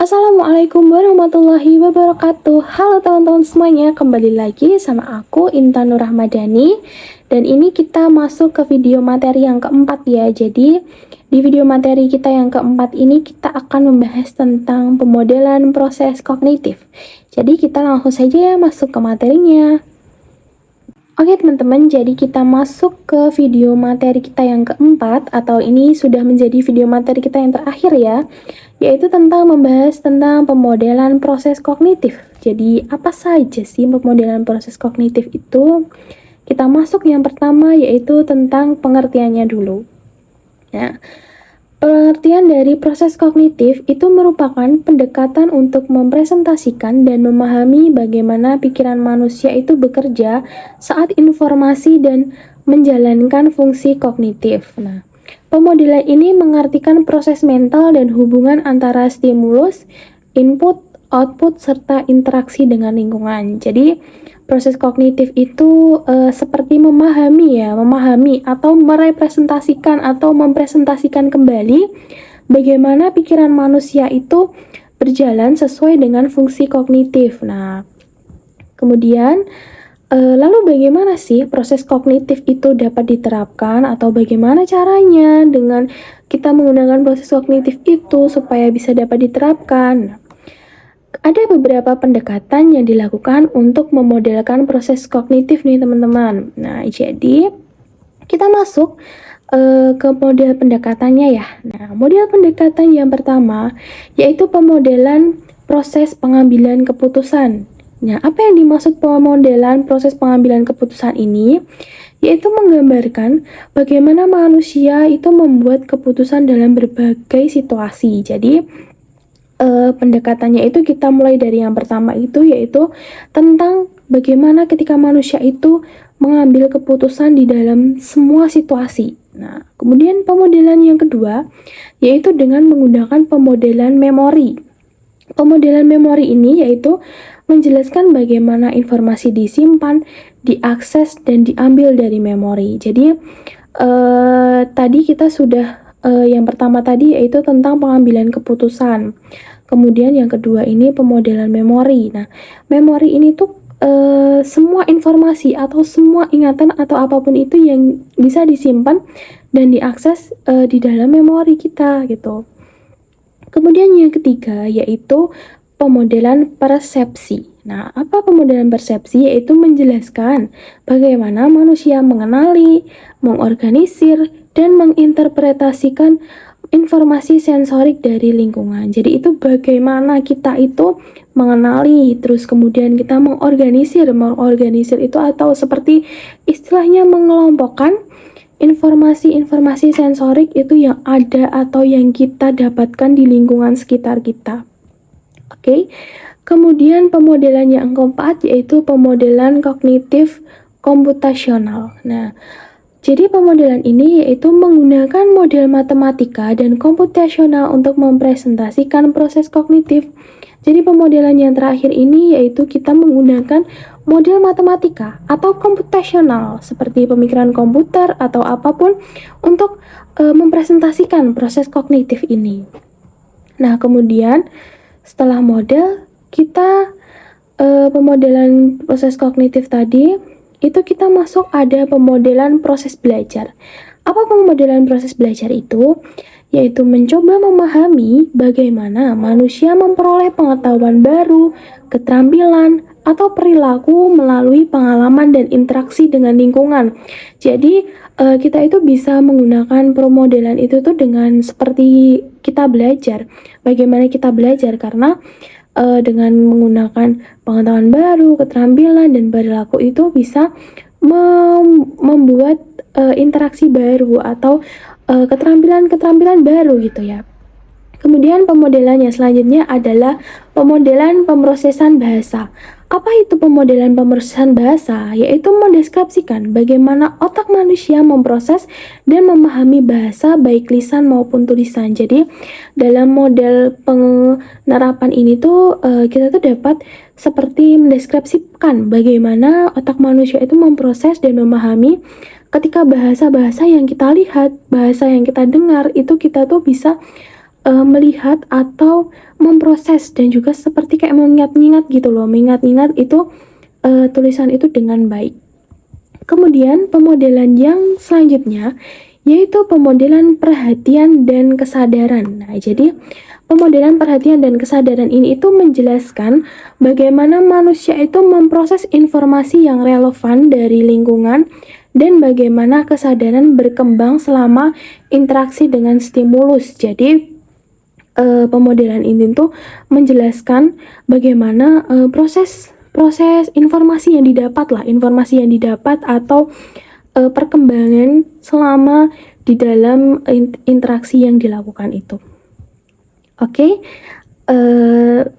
Assalamualaikum warahmatullahi wabarakatuh. Halo teman-teman semuanya, kembali lagi sama aku Intan Nur Rahmadani. Dan ini kita masuk ke video materi yang keempat ya. Jadi di video materi kita yang keempat ini kita akan membahas tentang pemodelan proses kognitif. Jadi kita langsung saja ya masuk ke materinya. Oke teman-teman, jadi kita masuk ke video materi kita yang keempat, atau ini sudah menjadi video materi kita yang terakhir ya, yaitu tentang membahas tentang pemodelan proses kognitif. Jadi apa saja sih pemodelan proses kognitif itu? Kita masuk yang pertama, yaitu tentang pengertiannya dulu. Ya, pengertian dari proses kognitif itu merupakan pendekatan untuk mempresentasikan dan memahami bagaimana pikiran manusia itu bekerja saat informasi dan menjalankan fungsi kognitif. Nah, pemodelan ini mengartikan proses mental dan hubungan antara stimulus, input, output, serta interaksi dengan lingkungan. Jadi, proses kognitif itu seperti memahami atau merepresentasikan atau mempresentasikan kembali bagaimana pikiran manusia itu berjalan sesuai dengan fungsi kognitif. Nah, kemudian lalu bagaimana sih proses kognitif itu dapat diterapkan atau bagaimana caranya dengan kita menggunakan proses kognitif itu supaya bisa dapat diterapkan? Ada beberapa pendekatan yang dilakukan untuk memodelkan proses kognitif nih teman-teman. Nah, jadi kita masuk ke model pendekatannya ya. Nah, model pendekatan yang pertama yaitu pemodelan proses pengambilan keputusan. Nah, apa yang dimaksud pemodelan proses pengambilan keputusan ini? Yaitu menggambarkan bagaimana manusia itu membuat keputusan dalam berbagai situasi. Jadi, pendekatannya itu kita mulai dari yang pertama itu yaitu tentang bagaimana ketika manusia itu mengambil keputusan di dalam semua situasi. Nah, kemudian pemodelan yang kedua yaitu dengan menggunakan pemodelan memori. Pemodelan memori ini yaitu menjelaskan bagaimana informasi disimpan, diakses, dan diambil dari memori. Jadi, tadi kita sudah yang pertama tadi yaitu tentang pengambilan keputusan. Kemudian yang kedua ini pemodelan memori. Nah, memori ini tuh semua informasi atau semua ingatan atau apapun itu yang bisa disimpan dan diakses di dalam memori kita gitu. Kemudian yang ketiga yaitu pemodelan persepsi. Nah, apa pemodelan persepsi? Yaitu menjelaskan bagaimana manusia mengenali, mengorganisir, dan menginterpretasikan informasi sensorik dari lingkungan. Jadi itu bagaimana kita itu mengenali, terus kemudian kita mengorganisir itu atau seperti istilahnya mengelompokkan informasi-informasi sensorik itu yang ada atau yang kita dapatkan di lingkungan sekitar kita. Oke. Kemudian pemodelan yang keempat yaitu pemodelan kognitif komputasional. Nah, jadi pemodelan ini yaitu menggunakan model matematika dan komputasional untuk mempresentasikan proses kognitif. Jadi pemodelan yang terakhir ini yaitu kita menggunakan model matematika atau komputasional seperti pemikiran komputer atau apapun untuk mempresentasikan proses kognitif ini. Nah, kemudian setelah model kita pemodelan proses kognitif tadi itu kita masuk ada pemodelan proses belajar. Apa pemodelan proses belajar itu? Yaitu mencoba memahami bagaimana manusia memperoleh pengetahuan baru, keterampilan, atau perilaku melalui pengalaman dan interaksi dengan lingkungan. Jadi, kita itu bisa menggunakan pemodelan itu tuh dengan seperti kita belajar. Bagaimana kita belajar? Karena dengan menggunakan pengetahuan baru, keterampilan, dan perilaku itu bisa membuat interaksi baru atau keterampilan-keterampilan baru gitu ya. Kemudian pemodelan yang selanjutnya adalah pemodelan pemrosesan bahasa. Apa itu pemodelan pemrosesan bahasa? Yaitu mendeskripsikan bagaimana otak manusia memproses dan memahami bahasa baik lisan maupun tulisan. Jadi dalam model penerapan ini tuh kita tuh dapat seperti mendeskripsikan bagaimana otak manusia itu memproses dan memahami ketika bahasa-bahasa yang kita lihat, bahasa yang kita dengar itu kita tuh bisa melihat atau memproses dan juga seperti kayak mengingat-ingat gitu loh, mengingat-ingat itu tulisan itu dengan baik. Kemudian pemodelan yang selanjutnya yaitu pemodelan perhatian dan kesadaran. Nah, jadi pemodelan perhatian dan kesadaran ini itu menjelaskan bagaimana manusia itu memproses informasi yang relevan dari lingkungan dan bagaimana kesadaran berkembang selama interaksi dengan stimulus. Jadi pemodelan ini tuh menjelaskan bagaimana proses informasi yang didapat atau perkembangan selama di dalam interaksi yang dilakukan itu. Oke,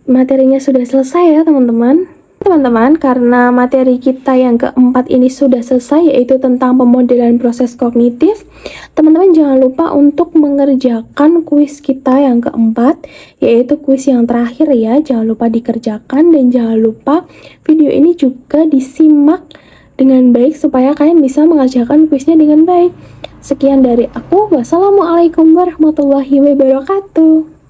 materinya sudah selesai ya teman-teman. Teman-teman, karena materi kita yang keempat ini sudah selesai, yaitu tentang pemodelan proses kognitif, teman-teman jangan lupa untuk mengerjakan kuis kita yang keempat, yaitu kuis yang terakhir ya. Jangan lupa dikerjakan dan jangan lupa video ini juga disimak dengan baik supaya kalian bisa mengerjakan kuisnya dengan baik. Sekian dari aku. Wassalamualaikum warahmatullahi wabarakatuh.